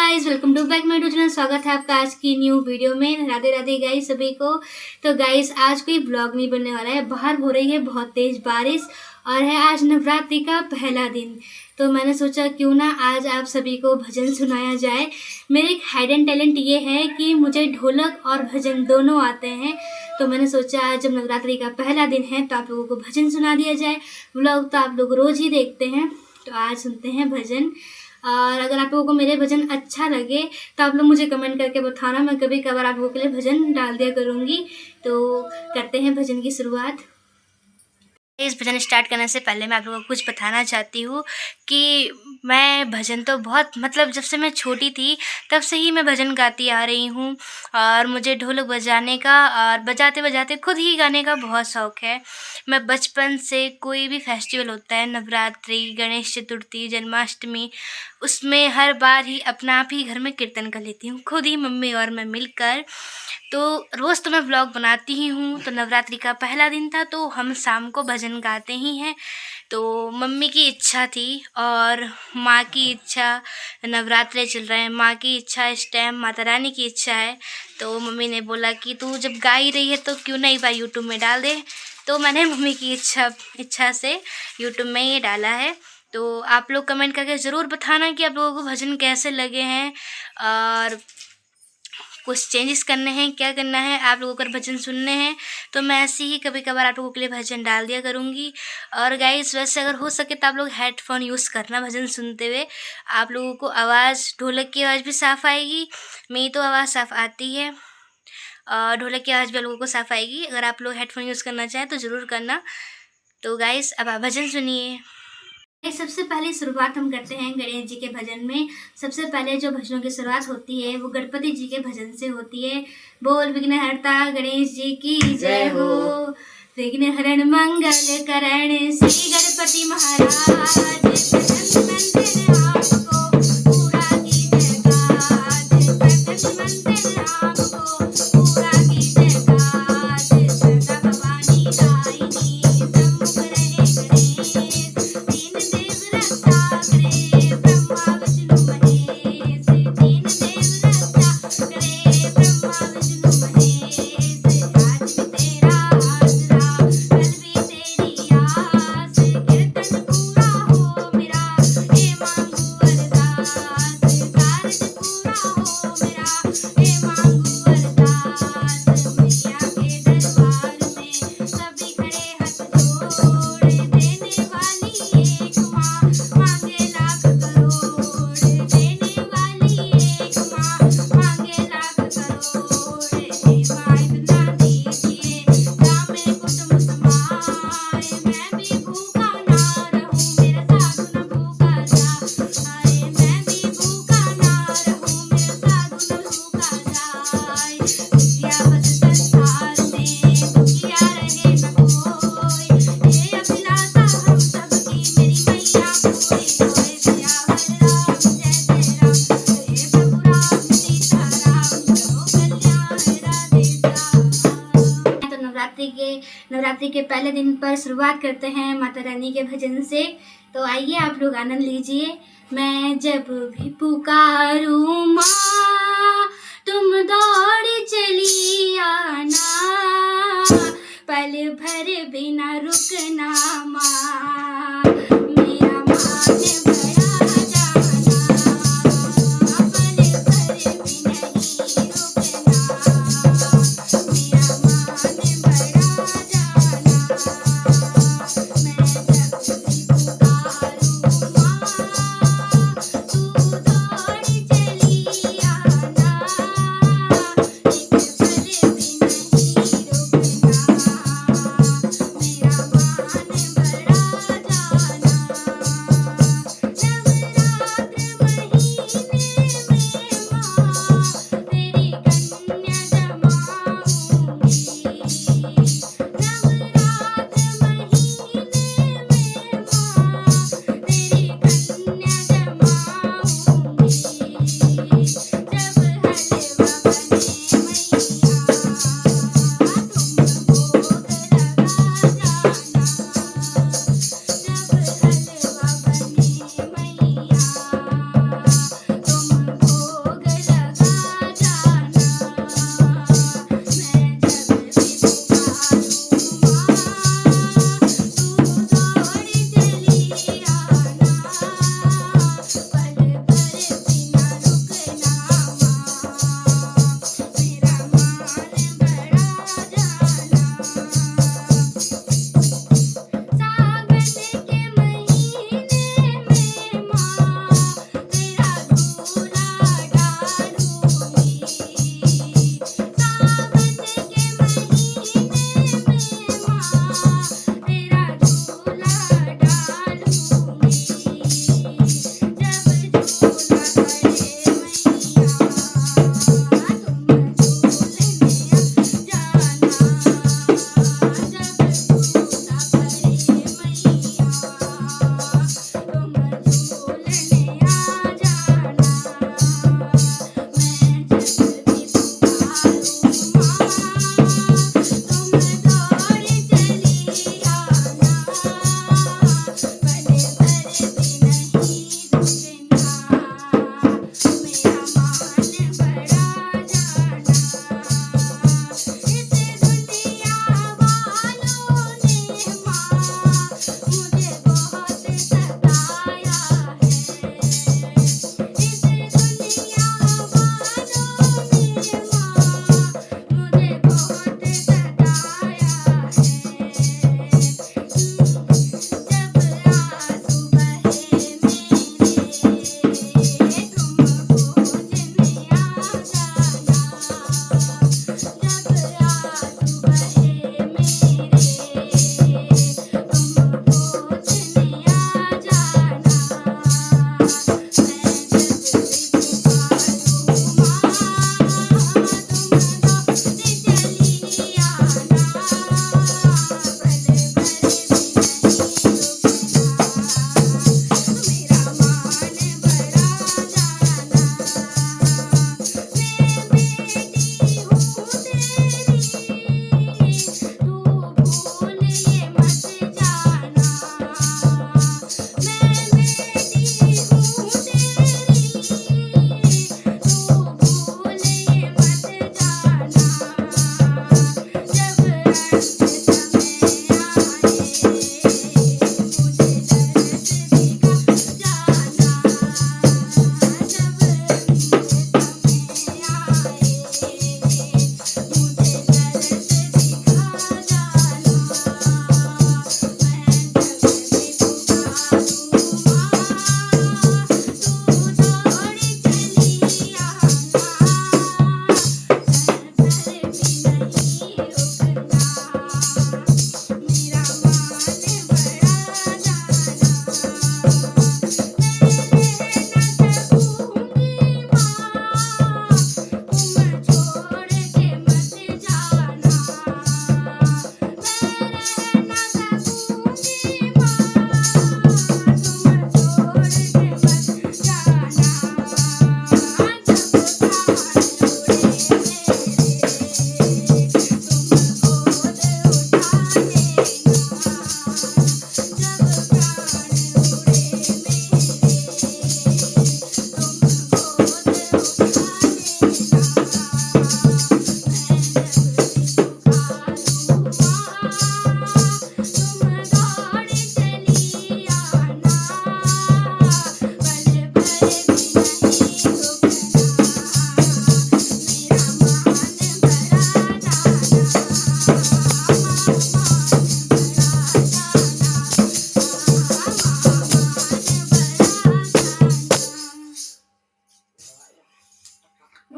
Guys, welcome to back my channel. स्वागत है आपका आज की न्यू वीडियो में। राधे राधे गाइस सभी को। तो गाइस आज कोई ब्लॉग नहीं बनने वाला है। बाहर हो रही है बहुत तेज बारिश और है आज नवरात्रि का पहला दिन। तो मैंने सोचा क्यों ना आज आप सभी को भजन सुनाया जाए। मेरे एक हाइडन टैलेंट ये है कि मुझे ढोलक और भजन दोनों आते हैं। तो मैंने सोचा आज जब नवरात्रि का पहला दिन है तो आप लोगों को भजन सुना दिया जाए। व्लॉग तो आप लोग रोज़ ही देखते हैं, तो आज सुनते हैं भजन। और अगर आप लोगों को मेरे भजन अच्छा लगे तो आप लोग मुझे कमेंट करके बताना। मैं कभी कभार आप लोगों के लिए भजन डाल दिया करूँगी। तो करते हैं भजन की शुरुआत। इस भजन स्टार्ट करने से पहले मैं आप लोगों को कुछ बताना चाहती हूँ कि मैं भजन तो बहुत जब से मैं छोटी थी तब से ही मैं भजन गाती आ रही हूँ। और मुझे ढोलक बजाने का और बजाते बजाते खुद ही गाने का बहुत शौक़ है। मैं बचपन से कोई भी फेस्टिवल होता है, नवरात्रि, गणेश चतुर्थी, जन्माष्टमी, उसमें हर बार ही अपना आप ही घर में कीर्तन कर लेती हूँ, खुद ही मम्मी और मैं मिलकर। तो रोज़ तो मैं व्लॉग बनाती ही हूँ। तो नवरात्रि का पहला दिन था तो हम शाम को भजन गाते ही हैं। तो मम्मी की इच्छा थी और माँ की इच्छा, नवरात्रे चल रहे हैं, माँ की इच्छा इस टाइम, माता रानी की इच्छा है। तो मम्मी ने बोला कि तू जब गा ही रही है तो क्यों ना एक बार यूट्यूब में डाल दे। तो मैंने मम्मी की इच्छा से यूट्यूब में ये डाला है। तो आप लोग कमेंट करके ज़रूर बताना कि आप लोगों को भजन कैसे लगे हैं और कुछ चेंजेस करने हैं, क्या करना है। आप लोगों को अगर भजन सुनने हैं तो मैं ऐसे ही कभी कभार आप लोगों के लिए भजन डाल दिया करूँगी। और गाइस वैसे अगर हो सके तो आप लोग हेडफोन यूज़ करना भजन सुनते हुए। आप लोगों को आवाज़, ढोलक की आवाज़ भी साफ़ आएगी, मेरी तो आवाज़ साफ़ आती है और ढोलक की आवाज़ भी आप लोगों को साफ़ आएगी। अगर आप लोग हेडफोन यूज़ करना चाहें तो ज़रूर करना। तो गाइस अब आप भजन सुनिए। सबसे पहले शुरुआत हम करते हैं गणेश जी के भजन में। सबसे पहले जो भजनों की शुरुआत होती है वो गणपति जी के भजन से होती है। बोल विघ्नहर्ता गणेश जी की जय हो, विघ्न हरण मंगल करण श्री गणपति महाराज। नवरात्रि के पहले दिन पर शुरुआत करते हैं माता रानी के भजन से। तो आइए आप लोग आनंद लीजिए। मैं जब भी पुकारूं माँ तुम दौड़ चली आना, पल भर बिना रुकना माँ, मेरा मान भरा जाना, पल भर भी नहीं रुकना, मेरा मान भरा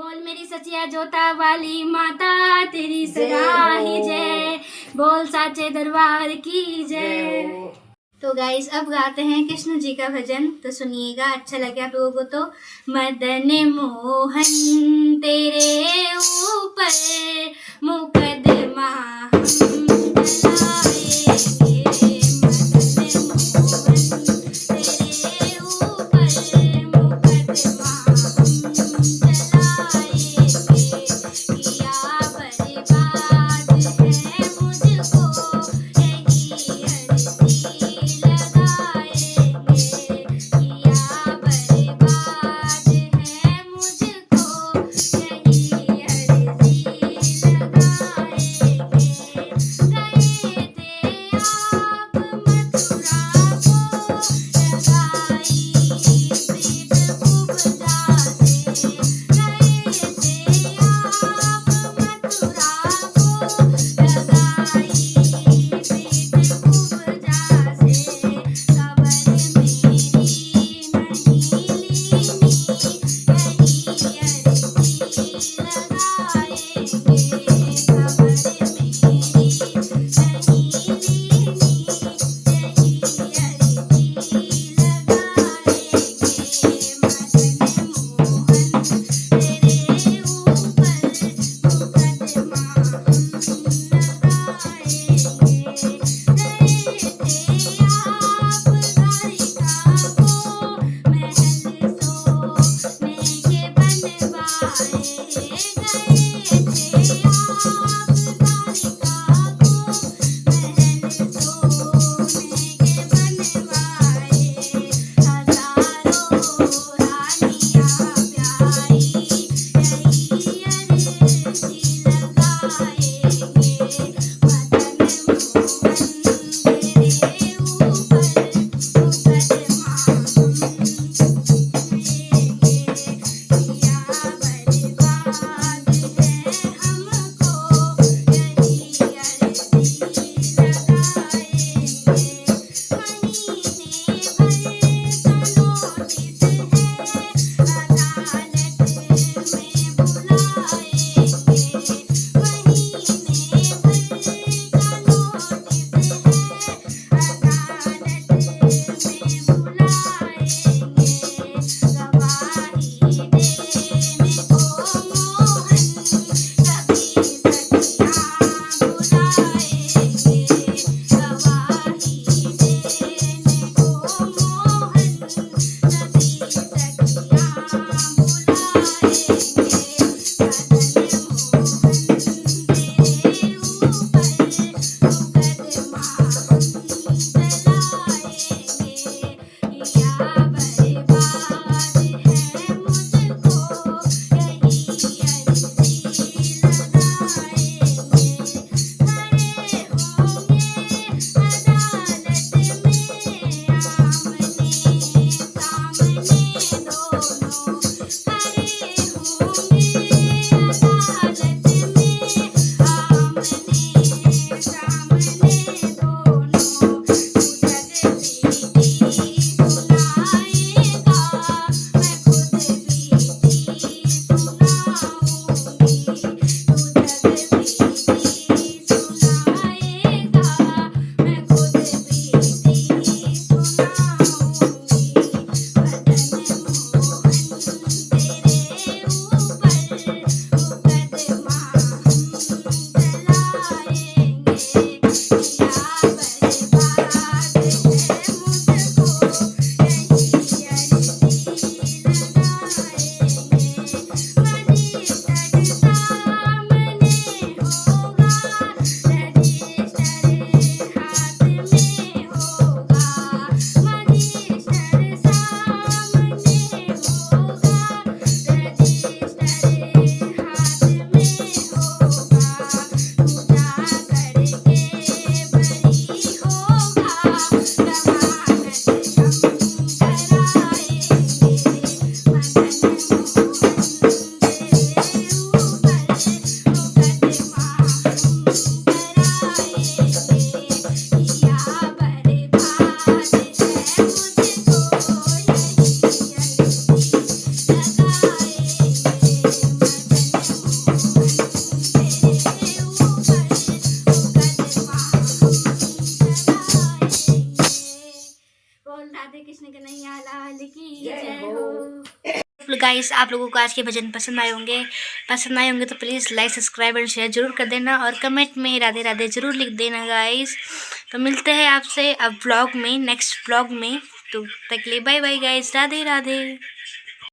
बोल मेरी सचिया जोता वाली माता तेरी सदा ही जय, बोल साचे दरबार की जय। तो गाइस अब गाते हैं कृष्ण जी का भजन, तो सुनिएगा, अच्छा लगे आप लोगों को तो। मदन मोहन तेरे ऊपर मुकदमा हम चलाएंगे, मदन मोहन तेरे ऊपर मुकदमा हम चलाएंगे, किया बर्बाद है मुझको यही अर्जी लगाएंगे, किया बर्बाद है मुझको यही अर्जी लगाएंगे। गए थे गाइस आप लोगों को आज के भजन पसंद आए होंगे तो please like subscribe and share जरूर कर देना और कमेंट में राधे राधे जरूर लिख देना गाइस। तो मिलते हैं आपसे अब ब्लॉग में, नेक्स्ट ब्लॉग में। तो तक के लिए bye bye guys, Radhe Radhe.